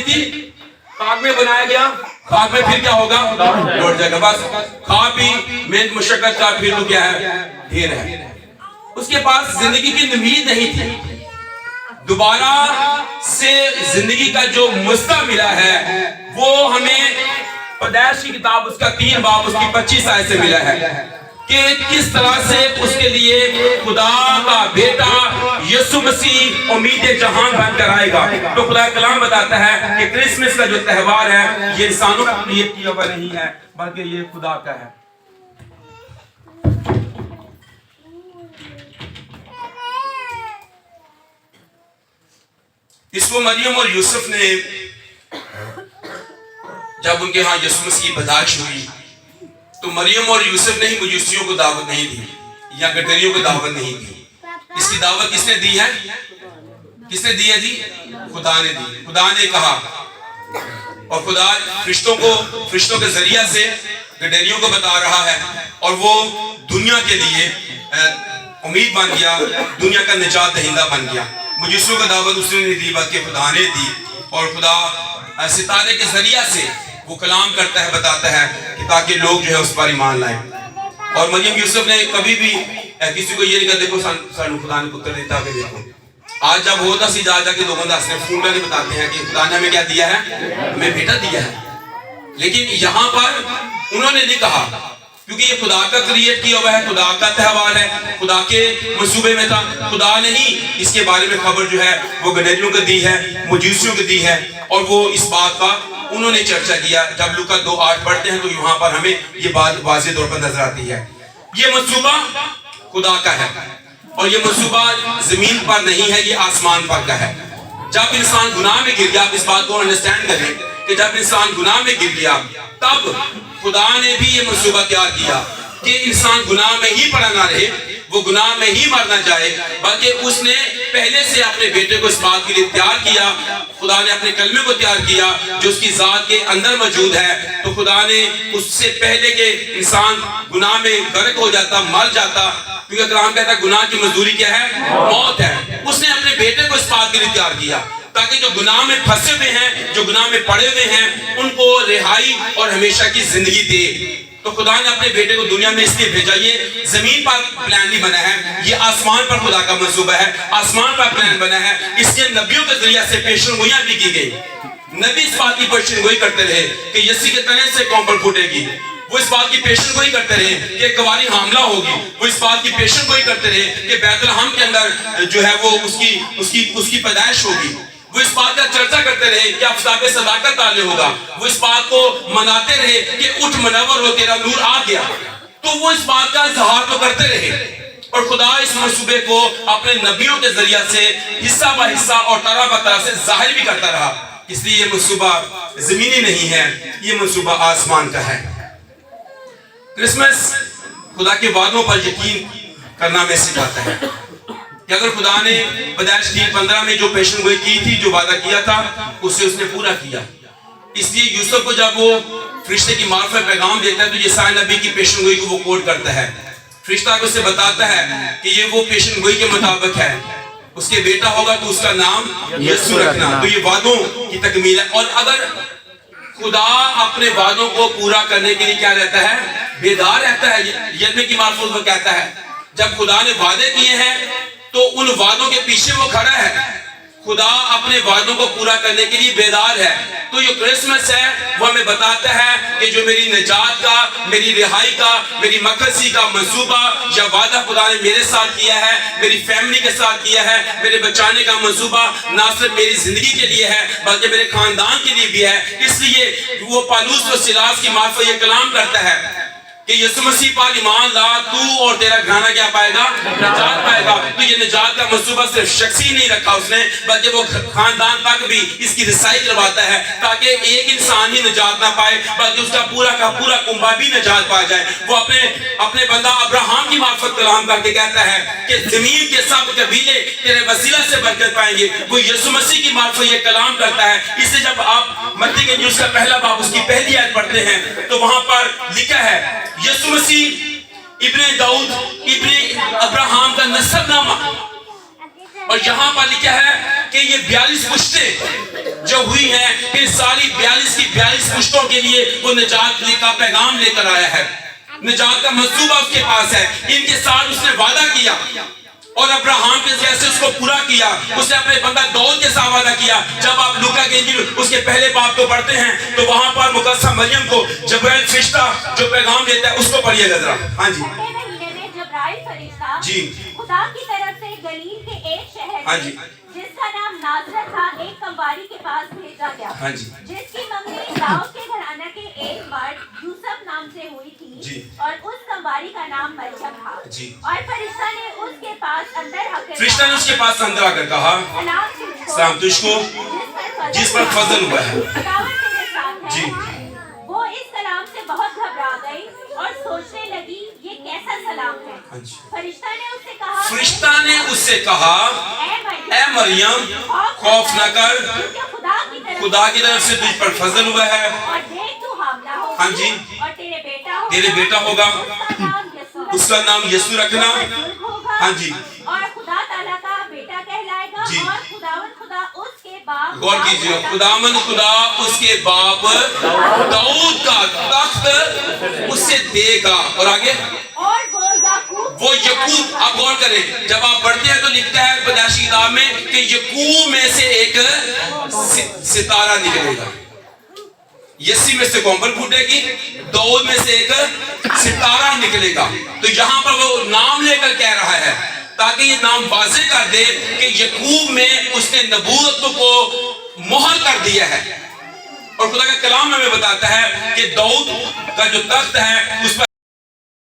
تھی, خاک میں بنایا گیا, خاک میں پھر کیا ہوگا, لوٹ جائے گا. بس کھا پی محنت مشقت کا پھر تو کیا ہے, ڈھیر ہے. اس کے پاس زندگی کی امید نہیں تھی. دوبارہ سے زندگی کا جو مستہ ملا ہے وہ ہمیں پیدائش کی کتاب اس کا 3 باب اس کی 25 آیت سے ملا ہے کہ کس طرح سے اس کے لیے خدا کا بیٹا یسوع مسیح امید جہان بن کر آئے گا. تو خدا کلام بتاتا ہے کہ کرسمس کا جو تہوار ہے یہ انسانوں کا نیت کیا ہوا نہیں ہے بلکہ یہ خدا کا ہے. اس کو مریم اور یوسف نے جب ان کے ہاں یسوع مسیح کی پیدائش ہوئی تو مریم اور یوسف نے ہی مجوسیوں کو دعوت نہیں دی یا گٹریوں کو دعوت نہیں دی. اس کی دعوت کس نے دی ہے, کس نے دی ہے جی, خدا نے دی. خدا نے کہا اور خدا فرشتوں کے ذریعہ سے گٹریوں کو بتا رہا ہے اور وہ دنیا کے لیے امید بن گیا, دنیا کا نجات دہندہ بن گیا. مجوسیوں کا دعوت اس نے نہیں دی بلکہ خدا نے دی اور خدا ستارے کے ذریعہ سے وہ کلام کرتا ہے, بتاتا ہے کہ تاکہ لوگ جو ہے اس پر ایمان لائیں. اور مریم یوسف نے کبھی بھی کسی کو یہ نہیں کہا دیکھو سانو خدا نے پتر دیتا کہ دیکھو. آج جب ہوتا سی جا کے لوگوں نے فون کر کے بتاتے ہیں کہ خدا نے ہمیں کیا دیا ہے, ہمیں بیٹا دیا ہے. لیکن یہاں پر انہوں نے نہیں کہا کیونکہ یہ خدا کا کریٹ کیا ہوا ہے, خدا کا تہوار ہے, خدا کے منصوبے میں تھا. خدا نے ہی اس کے بارے میں خبر جو ہے وہ گدریوں کو دی ہے, مجوسیوں کو دی ہے اور وہ اس بات کا انہوں نے چرچا کیا. جب لوکا 2:8 پڑھتے ہیں تو یہاں پر ہمیں یہ بات واضح طور پر نظر آتی ہے. یہ منصوبہ خدا کا ہے اور یہ منصوبہ زمین پر نہیں ہے, یہ آسمان پر کا ہے. جب انسان گناہ میں گر گیا, آپ اس بات کو انڈرسٹینڈ کریں کہ جب انسان گناہ میں گر گیا تب خدا نے بھی یہ منصوبہ تیار کیا کہ انسان گناہ میں ہی پڑا نہ رہے, وہ گناہ میں ہی مر نہ جائے, بلکہ اس نے پہلے سے اپنے بیٹے کو اس بات کے لیے تیار کیا. خدا نے اپنے کلمے کو تیار کیا جو اس کی ذات کے اندر موجود ہے. تو خدا نے اس سے پہلے کہ انسان گناہ میں غرق ہو جاتا, مر جاتا, کیونکہ کلام کہتا ہے گناہ کی مزدوری کیا ہے, موت ہے, اس نے اپنے بیٹے کو اس بات کے لیے تیار کیا تاکہ جو گناہ میں پھنسے ہوئے ہیں, جو گناہ میں پڑے ہوئے ہیں, ان کو رہائی اور ہمیشہ کی زندگی دے. تو خدا نے اپنے بیٹے کو دنیا میں اس لیے بھیجا. یہ زمین پر پلان نہیں بنا ہے, یہ آسمان پر خدا کا منصوبہ ہے, آسمان پر پلان بنا ہے. اس کے نبیوں کے ذریعہ سے پیشن گوئیاں بھی کی گئی. نبی اس بات کی پیشن گوئی کرتے رہے کہ یسی کے تنے سے قوم پر پھوٹے گی. وہ اس بات کی پیشن گوئی کرتے رہے کہ کواری حاملہ ہوگی. وہ اس بات کی پیشن گوئی کرتے رہے کہ بیت لحم کے اندر جو ہے وہ اس کی پیدائش ہوگی. وہ اس بات کا چرچا کرتے رہے کہ آفتاب صداقت تالے ہوگا. وہ اس بات کو مناتے رہے کہ اٹھ منور ہو تیرا نور آ گیا. تو وہ اس بات کا اظہار تو کرتے رہے اور خدا اس منصوبے کو اپنے نبیوں کے ذریعہ سے حصہ بہ حصہ اور طرح بہ طرح سے ظاہر بھی کرتا رہا. اس لیے یہ منصوبہ زمینی نہیں ہے, یہ منصوبہ آسمان کا ہے. کرسمس خدا کے وعدوں پر یقین کرنا ہمیں سکھاتا ہے کہ اگر خدا نے پیدائش 3:15 میں جو پیشن گوئی کی تھی, جو وعدہ کیا تھا, اسے اس نے پورا کیا. اس لیے یوسف کو جب وہ فرشتے کی معرفت پیغام دیتا ہے تو یسائی نبی کی پیشن گوئی کو وہ کوٹ کرتا ہے. فرشتہ کو اسے بتاتا ہے کہ یہ وہ پیشن گوئی کے مطابق ہے, اس کے بیٹا ہوگا تو اس کا نام یسوع رکھنا. تو یہ وعدوں کی تکمیل ہے. اور اگر خدا اپنے وعدوں کو پورا کرنے کے لیے کیا رہتا ہے, بیدار رہتا ہے. یرمیہ کی معرفت وہ کہتا ہے جب خدا نے وعدے کیے ہیں تو ان وعدوں کے پیچھے وہ کھڑا ہے. خدا اپنے وعدوں کو پورا کرنے کے لیے بیدار ہے. تو یہ کرسمس ہے وہ ہمیں بتاتا ہے کہ جو میری نجات کا, میری رہائی کا, میری مقصد کا منصوبہ یا وعدہ خدا نے میرے ساتھ کیا ہے, میری فیملی کے ساتھ کیا ہے, میرے بچانے کا منصوبہ نہ صرف میری زندگی کے لیے ہے بلکہ میرے خاندان کے لیے بھی ہے. اس لیے وہ پالوس و سلاس کی معرفت یہ کلام کرتا ہے کہ یسوع مسیح پر ایمان لا, تو اور تیرا گھرانہ کیا پائے گا, نجات پائے گا. تو یہ نجات کا منصوبہ صرف شخصی نہیں رکھا اس نے بلکہ وہ خاندان تک بھی اس کی رسائی کرواتا ہے تاکہ ایک انسان ہی نجات نہ پائے بلکہ اس کا پورا کنبہ بھی نجات پا جائے. وہ اپنے بندہ ابراہم کی معرفت کلام کر کے کہتا ہے کہ زمین کے سب قبیلے تیرے وسیلہ سے برکت پائیں گے. وہ یسوع مسیح کی معرفت یہ کلام کرتا ہے. اس سے جب آپ متی کے انجیل کا پہلا باب اس کی پہلی آیت پڑھتے ہیں تو وہاں پر لکھا ہے یسوع مسیح ابن داؤد ابن ابراہم کا نسب نامہ. اور یہاں پر لکھا ہے کہ یہ 42 پشتیں جو ہوئی ہیں، ان ساری 42 کی 42 پشتوں کے لیے وہ نجات کا پیغام لے کر آیا ہے، نجات کا منصوبہ اس کے پاس ہے۔ ان کے ساتھ اس نے وعدہ کیا اور ابراہیم کے ذریعے سے اس کو پورا کیا۔ اس نے اپنے بندہ داؤد کے ساتھ وعدہ کیا۔ جب آپ لوکا کے انجیل اس کے پہلے باب کو پڑھتے ہیں تو وہاں پر مقدسہ مریم کو جبرائیل فرشتہ جو پیغام دیتا ہے اس کو پڑھیے گا ذرا۔ ہاں جی جبرائیل فرشتہ جی خدا کی طرف سے گلیل کے ایک شہر ہاں میں جی جس کا نام ناصرت تھا ایک کنواری کے پاس بھیجا گیا، ہاں جی جس کی منگنی داؤد کے گھرانہ کے ایک مرد یوسف نام سے ہوئی تھی جی اور اس کنواری کا نام مریم تھا۔ جی اور فرشتہ نے اس کے پاس اندر آ کر فرشتہ نے اس کے پاس اندر آ کر کہا، سلام تجھ کو جس پر فضل ہوا ہے۔ خداوند تیرے ساتھ ہے۔ جی وہ اس کلام سے بہت گھبرا گئی اور سوچنے لگی یہ کیسا سلام ہے۔ فرشتہ نے اس سے کہا، فرشتہ نے اس سے کہا، اے مریم خوف نہ کر، کیونکہ خدا کی طرف سے تجھ پر فضل ہوا ہے، اور دیکھ تو حاملہ ہوگی، ہاں جی اور تیرے بیٹا ہوگا، اس کا نام یسوع رکھنا، ہاں جی اور خدا تعالیٰ کا بیٹا کہلائے گا، جی اور خداوند خدا اس کے باپ، غور کیجئے، خداوند خدا اس کے باپ داؤد کا تخت اس سے دے گا، اور آگے اور وہ یعقوب۔ آپ غور کریں، جب آپ پڑھتے ہیں تو لکھتا ہے پیدائشی کتاب میں کہ یعقوب میں سے ایک ستارہ نکلے گا، یسی میں سے کومبل پھوٹے گی، داؤد میں سے ایک ستارہ نکلے گا۔ تو یہاں پر وہ نام لے کر کہہ رہا ہے تاکہ یہ نام واضح کر دے کہ یعقوب میں اس نے نبوت کو مہر کر دیا ہے۔ اور خدا کا کلام ہمیں بتاتا ہے کہ داؤد کا جو تخت ہے اس پر